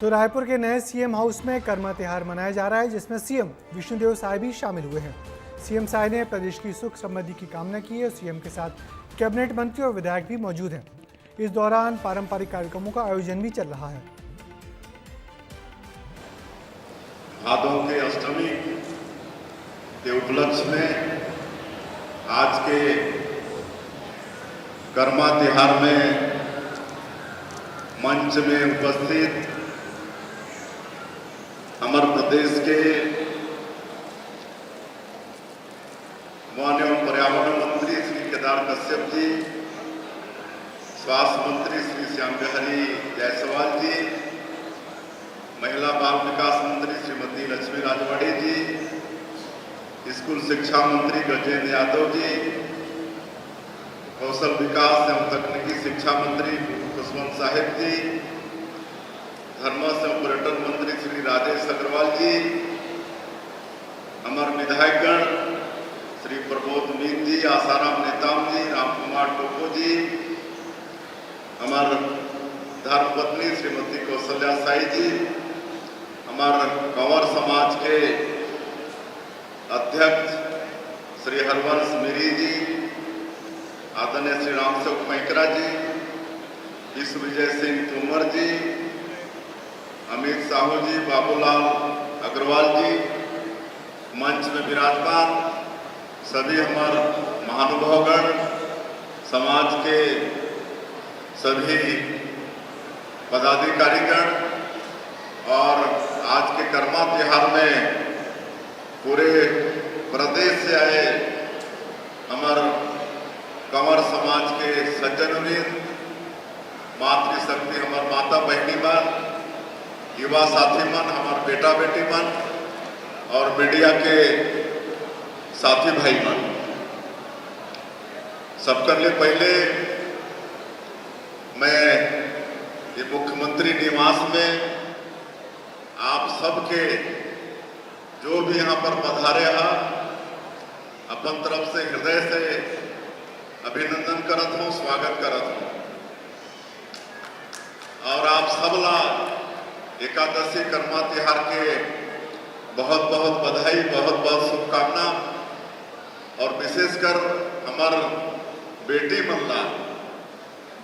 तो रायपुर के नए सीएम हाउस में कर्मा त्योहार मनाया जा रहा है, जिसमें सीएम विष्णुदेव साय भी शामिल हुए हैं। सीएम साय ने प्रदेश की सुख समृद्धि की कामना की है। सीएम के साथ कैबिनेट मंत्री और विधायक भी मौजूद हैं। इस दौरान पारंपरिक कार्यक्रमों का आयोजन भी चल रहा है। भादों के अष्टमी के उपलक्ष्य में आज के कर्मा त्योहार में मंच में उपस्थित हमारे प्रदेश के वन एवं पर्यावरण मंत्री श्री केदार कश्यप जी, स्वास्थ्य मंत्री श्री श्याम बिहारी जायसवाल जी, महिला बाल विकास मंत्री श्रीमती लक्ष्मी राजवाड़ी जी, स्कूल शिक्षा मंत्री गजेंद्र यादव जी, कौशल विकास एवं तकनीकी शिक्षा मंत्री खुशवंत साहिब जी, धर्म एवं पर्यटन मंत्री श्री राजेश अग्रवाल जी, हमारे विधायकगण श्री प्रबोध मीत जी, आसाराम नेताम जी, राम कुमार टोपो जी, हमारे धर्मपत्नी श्रीमती कौशल्या साई जी, हमारे कंवर समाज के अध्यक्ष श्री हरवंश मिरी जी, आदरणीय श्री रामसेवक मैकरा जी, विश्व विजय सिंह तोमर जी, अमित साहू जी, बाबूलाल अग्रवाल जी, मंच में विराजमान सभी हमारे महानुभावगण, समाज के सभी पदाधिकारीगण और आज के कर्मा त्योहार में पूरे प्रदेश से आए हमारे कंवर समाज के सज्जनवृंद, मातृशक्ति हमारे माता बहनी मन, युवा साथी मन, हमारे बेटा बेटी मन और मीडिया के साथी भाई मन, सबके लिए पहले मैं ये मुख्यमंत्री निवास में आप सबके जो भी यहाँ पर पधारे हैं अपन तरफ से हृदय से अभिनंदन करत हूँ, स्वागत करत हूँ। और आप सबला एकादशी कर्मा त्योहार के बहुत बहुत बधाई, बहुत बहुत शुभकामना। और विशेषकर हमार बेटी मनला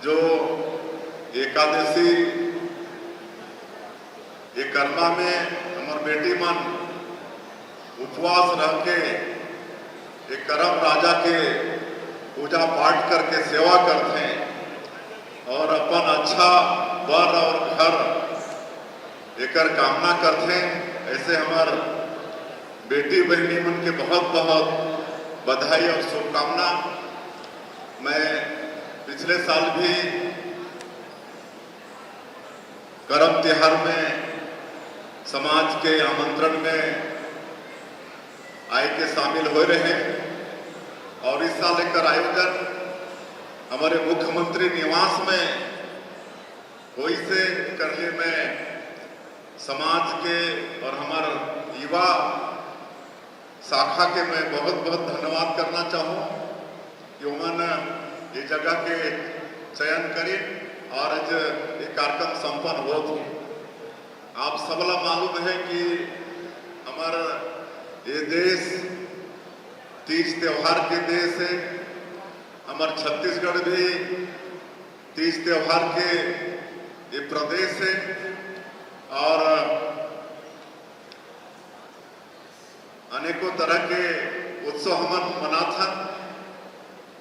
जो एकादशी ये कर्मा में हमार बेटी मन उपवास रह के एक करम राजा के पूजा पाठ करके सेवा करते हैं और अपन अच्छा वर और घर एकर कामना करते हैं। ऐसे हमार बेटी बहनी मन के बहुत बहुत बधाई और शुभकामना। मैं पिछले साल भी करम त्योहार में समाज के आमंत्रण में आए के शामिल हो रहे हैं और इस साल एकर आयोजन हमारे मुख्यमंत्री निवास में हुई से करने में समाज के और हमारे युवा शाखा के मैं बहुत बहुत धन्यवाद करना चाहूँ कि उन्होंने ये जगह के चयन करी और आज ये कार्यक्रम संपन्न हो थी। आप सबला मालूम है कि हमारा ये देश तीज त्योहार के देश है। हमारे छत्तीसगढ़ भी तीज त्योहार के ये प्रदेश है और अनेकों तरह के उत्सव हम मनाथन।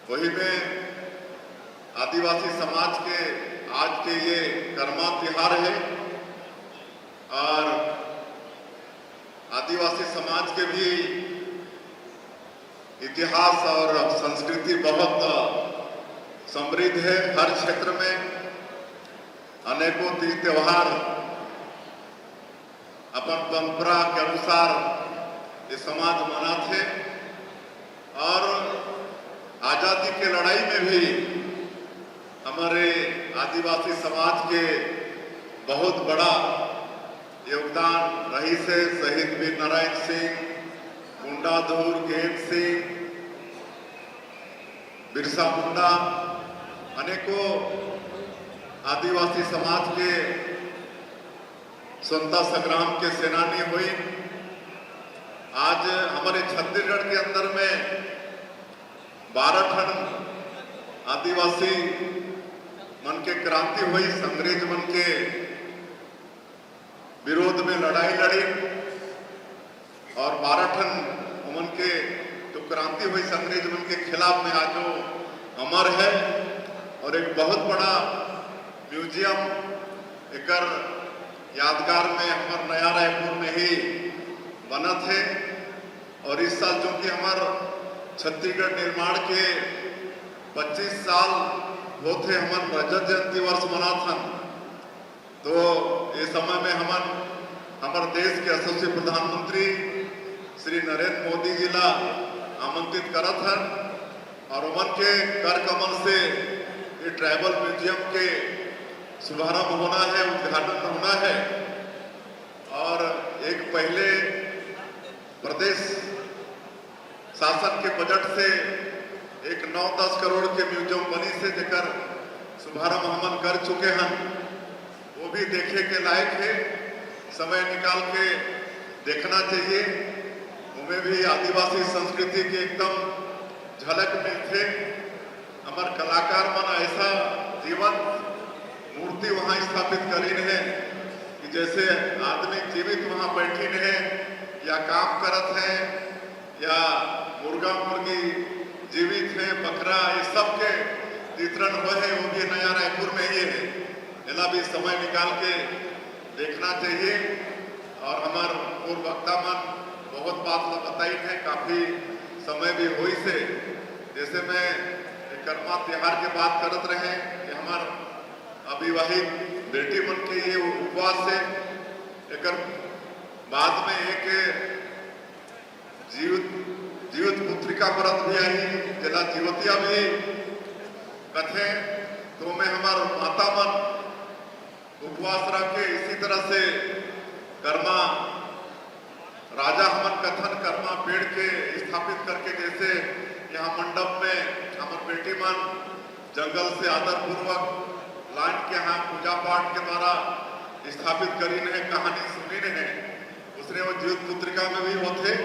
वही में आदिवासी समाज के आज के ये कर्मा त्योहार है और आदिवासी समाज के भी इतिहास और संस्कृति बहुत समृद्ध है। हर क्षेत्र में अनेकों तीज त्योहार अपन परंपरा के अनुसार ये समाज मनाते और आजादी के लड़ाई में भी हमारे आदिवासी समाज के बहुत बड़ा योगदान रही से। शहीद वीर नारायण सिंह, गुंडाधुर गेंद सिंह, बिरसा मुंडा, अनेकों आदिवासी समाज के स्वतंत्रता संग्राम के सेनानी हुई। आज हमारे छत्तीसगढ़ के अंदर में 12 ठन आदिवासी मन के क्रांति हुई, अंग्रेज मन के विरोध में लड़ाई लड़ी और 12 ठन उमन के जो क्रांति हुई अंग्रेज मन के खिलाफ में आज वो अमर है। और एक बहुत बड़ा म्यूजियम एकर यादगार में हमार नया रायपुर में ही बना थे। और इस साल जो कि हमार छत्तीसगढ़ निर्माण के 25 साल होते हमार रजत जयंती वर्ष मना था। तो इस समय में हमारे देश के यशस्वी प्रधानमंत्री श्री नरेंद्र मोदी जी ला आमंत्रित करत हैं और उमन के कर कमल से ये ट्राइबल म्यूजियम के शुभारंभ होना है, उद्घाटन होना है। और एक पहले प्रदेश शासन के बजट से एक 9-10 करोड़ के म्यूजियम बनी से जेकर शुभारंभ हमन कर चुके हैं, वो भी देखे के लायक है। समय निकाल के देखना चाहिए। उनमें भी आदिवासी संस्कृति की एकदम झलक मिलते। हमार कलाकार मन ऐसा जीवंत मूर्ति वहाँ स्थापित करीन है कि जैसे आदमी जीवित वहाँ बैठी है या काम करत है या मुर्गा मुर्गी जीवित है, बकरा, ये सब के चित्रण हुए है। वो भी नया रायपुर में ही है। इला भी समय निकाल के देखना चाहिए। और हमार पूर्व वक्ता मन बहुत बात बताई है, काफी समय भी हुई से। जैसे मैं कर्मा त्योहार के बात करत रहे कि हमार अविवाहित बेटी मन के ये उपवास से एक बाद में एक जीवित पुत्रिका व्रत भी आई, जिला जीवतिया भी कथे। तो मैं हमार माता मन उपवास रख के इसी तरह से कर्मा राजा हमन कथन कर्मा पेड़ के स्थापित करके, जैसे यहाँ मंडप में हमार बेटी मन जंगल से आदर पूर्वक लाइन के यहाँ पूजा पाठ के द्वारा स्थापित करी है, कहानी सुनी है। उसने वो जीवित पुत्रिका में भी होते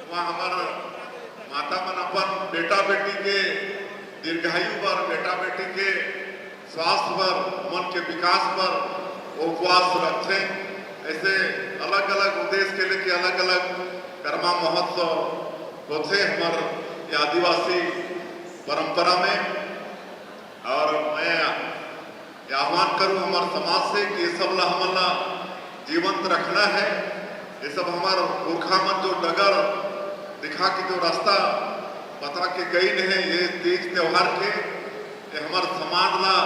वहाँ हमार माता मन अपन बेटा बेटी के दीर्घायु पर, बेटा बेटी के स्वास्थ्य पर, मन के विकास पर उपवास रखते। ऐसे अलग अलग उद्देश्य के लिए अलग अलग कर्मा महोत्सव होते हमारे आदिवासी परंपरा में। और मैं आह्वान करूं हमारे समाज से कि ये सब ला हमला जीवंत रखना है। ये सब हमारे पुरखा मन जो डगर दिखा के जो रास्ता बता के गई है, ये तीज त्योहार के ये हमारे समाज ला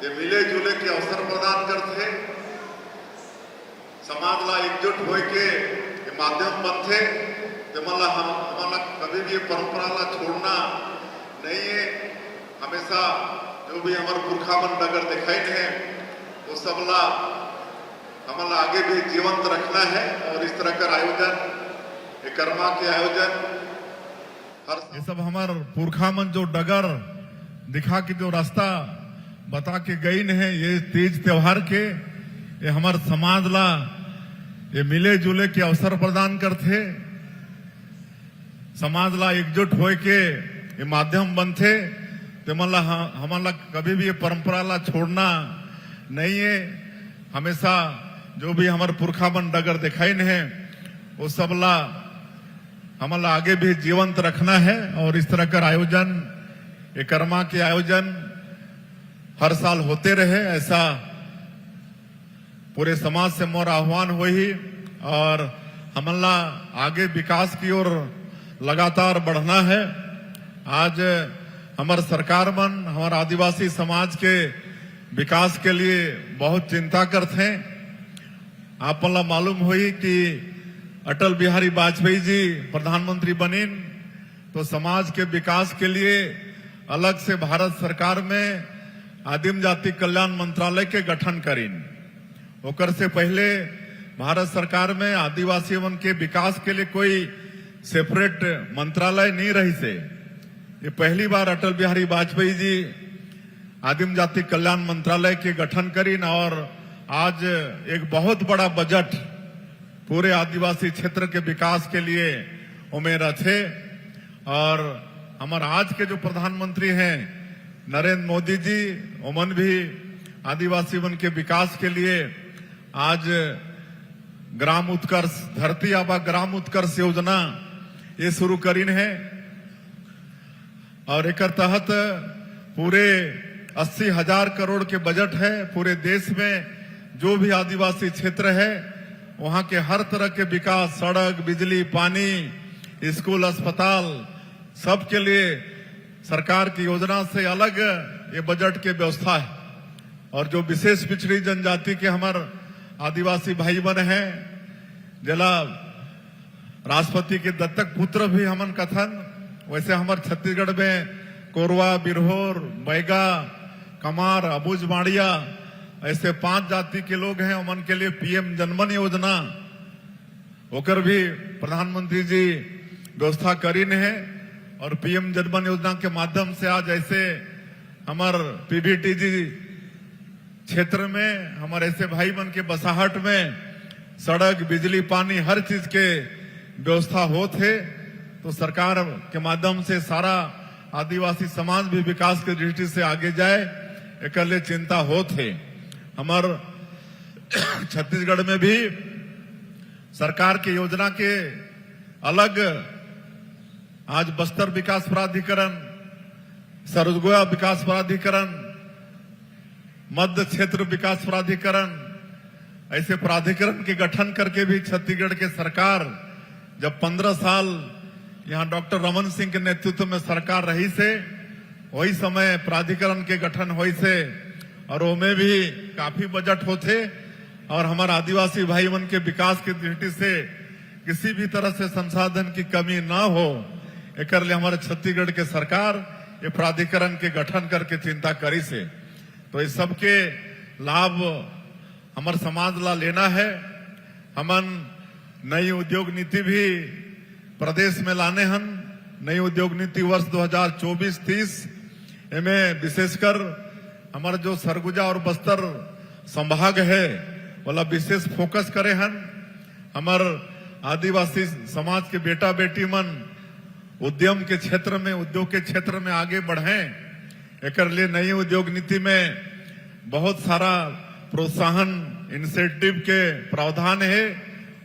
ये मिले जुले के अवसर प्रदान करते। समाज ला एकजुट हो के ये माध्यम बनते। हमारा कभी भी ये परंपरा ला छोड़ना नहीं है। हमेशा जो भी हमारे पुरखा मन नगर दिखाई है वो सब ला हमारा आगे भी जीवंत रखना है। और इस तरह का आयोजन, ये कर्मा के आयोजन हर ये सब हमारे पुरखा मन जो डगर दिखा के जो रास्ता बता के गई है, ये तीज त्योहार के ये हमारे समाज ला ये मिले जुले के अवसर प्रदान करते। समाज ला एकजुट हो के ये माध्यम बनते। तो हमारा कभी भी ये परंपरा ला छोड़ना नहीं है। हमेशा जो भी हमारे पुरखा मन डगर दिखाई है वो सब ला हमारा आगे भी जीवंत रखना है। और इस तरह का आयोजन, ये कर्मा के आयोजन हर साल होते रहे, ऐसा पूरे समाज से मोर आह्वान हुई। और हमारा आगे विकास की ओर लगातार बढ़ना है। आज हमारे सरकार मन हमारे आदिवासी समाज के विकास के लिए बहुत चिंता करते हैं। आप मालूम हुई कि अटल बिहारी वाजपेयी जी प्रधानमंत्री बनीन तो समाज के विकास के लिए अलग से भारत सरकार में आदिम जाति कल्याण मंत्रालय के गठन करीन। ओकर से पहले भारत सरकार में आदिवासी मन के विकास के लिए कोई सेपरेट मंत्रालय नहीं रही से। ये पहली बार अटल बिहारी वाजपेयी जी आदिम जाति कल्याण मंत्रालय के गठन करीन और आज एक बहुत बड़ा बजट पूरे आदिवासी क्षेत्र के विकास के लिए उमेर थे। और हमारे आज के जो प्रधानमंत्री हैं नरेंद्र मोदी जी, उमन भी आदिवासी वन के विकास के लिए आज ग्राम उत्कर्ष, धरती आबा ग्राम उत्कर्ष योजना ये शुरू करीन है। और एक तहत पूरे 80,000 करोड़ के बजट है। पूरे देश में जो भी आदिवासी क्षेत्र है वहां के हर तरह के विकास, सड़क, बिजली, पानी, स्कूल, अस्पताल, सब के लिए सरकार की योजना से अलग ये बजट के व्यवस्था है। और जो विशेष पिछड़ी जनजाति के हमारे आदिवासी भाई बहन हैं, जिला राष्ट्रपति के दत्तक पुत्र भी हमन कथन, वैसे हमारे छत्तीसगढ़ में कोरवा, बिरहोर, बैगा, कमार, अबुझ, माड़िया ऐसे 5 जाति के लोग हैं। उमन के लिए पीएम जनमन योजना होकर भी प्रधानमंत्री जी व्यवस्था करीन है। और पीएम जनमन योजना के माध्यम से आज ऐसे हमारे पीबीटीजी क्षेत्र में हमारे ऐसे भाई बन के बसाहट में सड़क, बिजली, पानी हर चीज के व्यवस्था होते। तो सरकार के माध्यम से सारा आदिवासी समाज भी विकास के दृष्टि से आगे जाए, एक लिए चिंता होते। हमारे छत्तीसगढ़ में भी सरकार की योजना के अलग आज बस्तर विकास प्राधिकरण, सरगुजा विकास प्राधिकरण, मध्य क्षेत्र विकास प्राधिकरण ऐसे प्राधिकरण के गठन करके भी छत्तीसगढ़ के सरकार जब 15 साल यहाँ डॉक्टर रमन सिंह के नेतृत्व में सरकार रही से वही समय प्राधिकरण के गठन हुई से और उनमें भी काफी बजट होते। और हमारे आदिवासी भाई बहन के विकास की दृष्टि से किसी भी तरह से संसाधन की कमी ना हो, एक लिए हमारे छत्तीसगढ़ के सरकार ये प्राधिकरण के गठन करके चिंता करी से। तो इस सबके लाभ हमारे समाज ला लेना है। हमन नई उद्योग नीति भी प्रदेश में लाने हन। नई उद्योग नीति वर्ष 2024-30 इनमें विशेषकर हमारा जो सरगुजा और बस्तर संभाग है वाला विशेष फोकस करे हन। हमारे आदिवासी समाज के बेटा बेटी मन उद्यम के क्षेत्र में, उद्योग के क्षेत्र में आगे बढ़े। एक लिए नई उद्योग नीति में बहुत सारा प्रोत्साहन इंसेंटिव के प्रावधान है।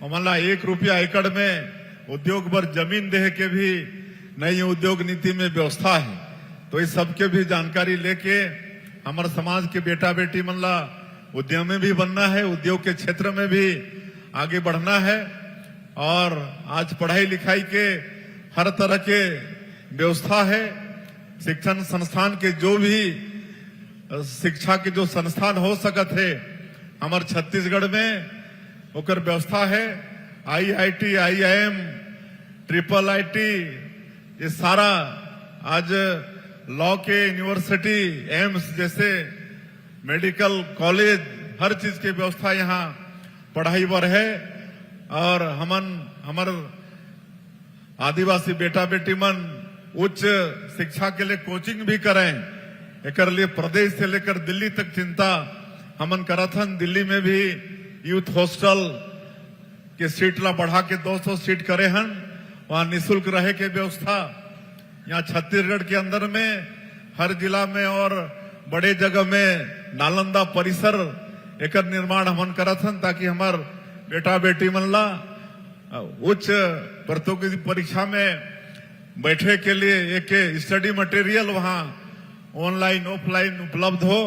हमारा 1 रुपया एकड़ में उद्योग पर जमीन दे के भी नई उद्योग नीति में व्यवस्था है। तो इस सबके भी जानकारी लेके हमारे समाज के बेटा बेटी मन ला उद्यमी भी बनना है, उद्योग के क्षेत्र में भी आगे बढ़ना है। और आज पढ़ाई लिखाई के हर तरह के व्यवस्था है। शिक्षण संस्थान के जो भी शिक्षा के जो संस्थान हो सकत है हमारे छत्तीसगढ़ में ओकर व्यवस्था है। IIT, IIM, IIIT ये सारा आज लॉ के यूनिवर्सिटी, एम्स जैसे मेडिकल कॉलेज हर चीज की व्यवस्था यहाँ पढ़ाई पर है। और हमारे आदिवासी बेटा बेटी मन उच्च शिक्षा के लिए कोचिंग भी करें। एक लिए प्रदेश से लेकर दिल्ली तक चिंता हमन करत हन। दिल्ली में भी यूथ हॉस्टल के सीट ला बढ़ा के 200 सीट करे हन। वहां निःशुल्क रहे के व्यवस्था। यहाँ छत्तीसगढ़ के अंदर में हर जिला में और बड़े जगह में नालंदा परिसर एक निर्माण हमन करत हन ताकि हमार बेटा बेटी मन ला उच्च प्रतियोगिता परीक्षा में बैठे के लिए एक स्टडी मटेरियल वहां ऑनलाइन ऑफलाइन उपलब्ध हो,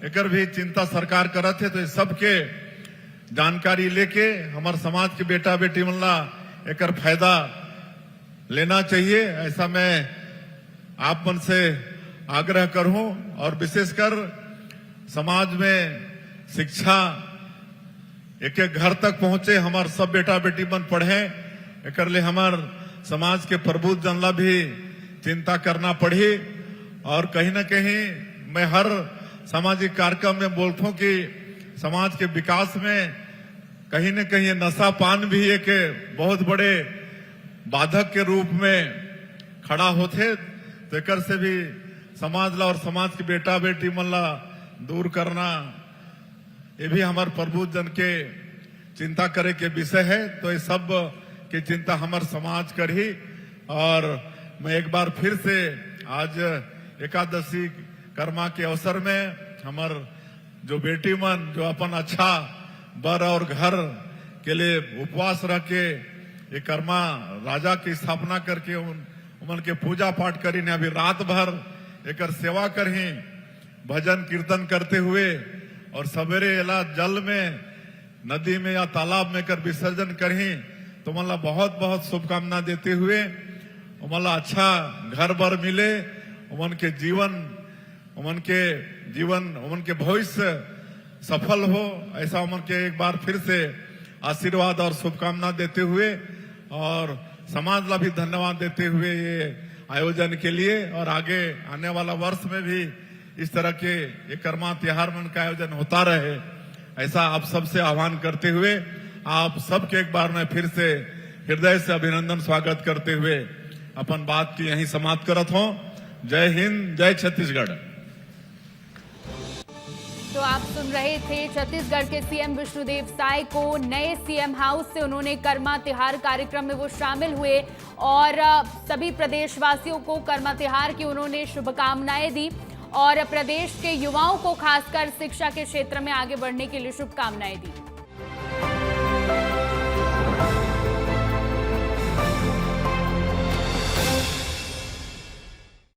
एक भी चिंता सरकार करत है। तो इस सबके जानकारी लेके हमारे समाज के बेटा बेटी मन ला एक फायदा लेना चाहिए, ऐसा मैं आप मन से आग्रह करूं। और विशेषकर समाज में शिक्षा एक एक घर तक पहुंचे, हमारे सब बेटा बेटी मन पढ़े। एक लिए हमार समाज के प्रबुद्ध जन ला भी चिंता करना पड़ी। और कहीं न कहीं मैं हर सामाजिक कार्यक्रम में बोलता हूं कि समाज के विकास में कहीं न कहीं नशा पान भी एक बहुत बड़े बाधक के रूप में खड़ा होते। तो एक से भी समाज ला और समाज के बेटा बेटी मन ला दूर करना ये भी हमारे प्रभु जन के चिंता करे के विषय है। तो ये सब की चिंता हमारे समाज कर ही। और मैं एक बार फिर से आज एकादशी कर्मा के अवसर में हमार जो बेटी मन जो अपन अच्छा बर और घर के लिए उपवास रह के ये कर्मा राजा की स्थापना करके उमन के पूजा पाठ करी ने अभी रात भर एक सेवा करही, भजन कीर्तन करते हुए और सवेरे एला जल में नदी में या तालाब में कर विसर्जन करही। तो मला बहुत बहुत शुभकामना देते हुए मला अच्छा घर बर मिले, उमन के जीवन उमन के भविष्य सफल हो, ऐसा उमन के एक बार फिर से आशीर्वाद और शुभकामना देते हुए और समाज ला भी धन्यवाद देते हुए ये आयोजन के लिए और आगे आने वाला वर्ष में भी इस तरह के ये कर्मा त्योहार मन का आयोजन होता रहे, ऐसा आप सबसे आह्वान करते हुए आप सबके एक बार मैं फिर से हृदय से अभिनंदन स्वागत करते हुए अपन बात की यहीं समाप्त करत हूं। जय हिंद, जय छत्तीसगढ़। तो आप सुन रहे थे छत्तीसगढ़ के सीएम विष्णुदेव साय को। नए सीएम हाउस से उन्होंने कर्मा तिहार कार्यक्रम में वो शामिल हुए और सभी प्रदेशवासियों को कर्मा तिहार की उन्होंने शुभकामनाएं दी और प्रदेश के युवाओं को खासकर शिक्षा के क्षेत्र में आगे बढ़ने के लिए शुभकामनाएं दी।